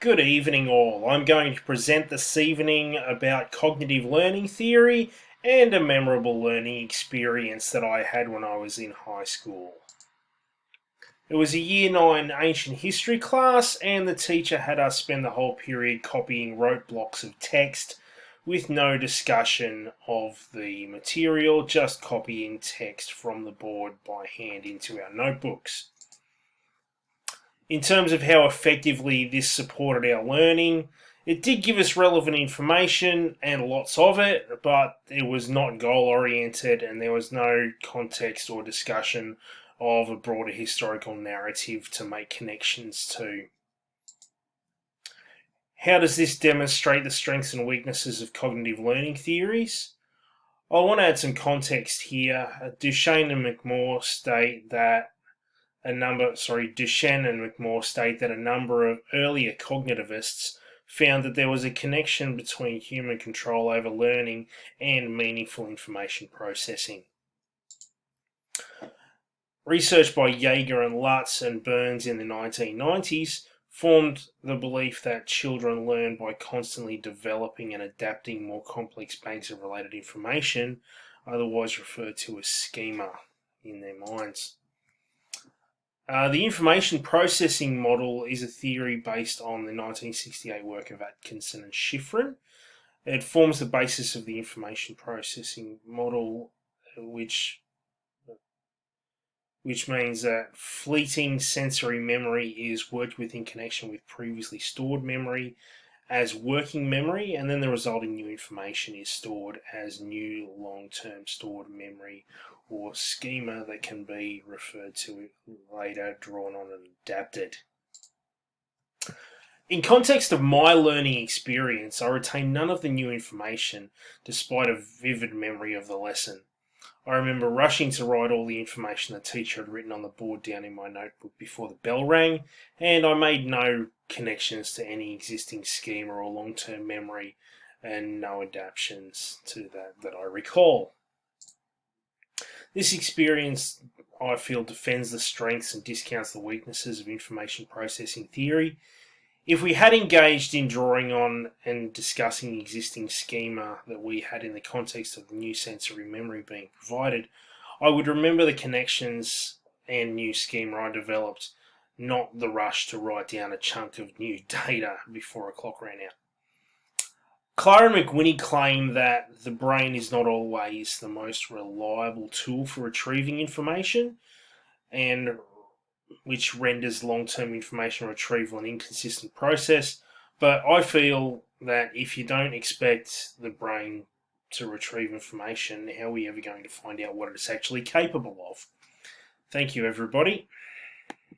Good evening, all. I'm going to present this evening about cognitive learning theory and a memorable learning experience that I had when I was in high school. It was a Year 9 ancient history class, and the teacher had us spend the whole period copying rote blocks of text with no discussion of the material, just copying text from the board by hand into our notebooks. In terms of how effectively this supported our learning, it did give us relevant information and lots of it, but it was not goal oriented and there was no context or discussion of a broader historical narrative to make connections to. How does this demonstrate the strengths and weaknesses of cognitive learning theories? I want to add some context here. Duchenne and McMaur state that Duchenne and McMaur state that a number of earlier cognitivists found that there was a connection between human control over learning and meaningful information processing. Research by Jaeger and Lutz and Burns in the 1990s formed the belief that children learn by constantly developing and adapting more complex banks of related information, otherwise referred to as schema, in their minds. The information processing model is a theory based on the 1968 work of Atkinson and Shiffrin. It forms the basis of the information processing model, which means that fleeting sensory memory is worked with in connection with previously stored memory as working memory, and then the resulting new information is stored as new long-term stored memory or schema that can be referred to later, drawn on and adapted. In context of my learning experience, I retained none of the new information despite a vivid memory of the lesson. I remember rushing to write all the information the teacher had written on the board down in my notebook before the bell rang, and I made no connections to any existing schema or long-term memory and no adaptations to that I recall. This experience, I feel, defends the strengths and discounts the weaknesses of information processing theory. If we had engaged in drawing on and discussing existing schema that we had in the context of the new sensory memory being provided, I would remember the connections and new schema I developed, not the rush to write down a chunk of new data before a clock ran out. Clara and McWhinney claim that the brain is not always the most reliable tool for retrieving information, and which renders long-term information retrieval an inconsistent process. But I feel that if you don't expect the brain to retrieve information, how are we ever going to find out what it's actually capable of? Thank you, everybody.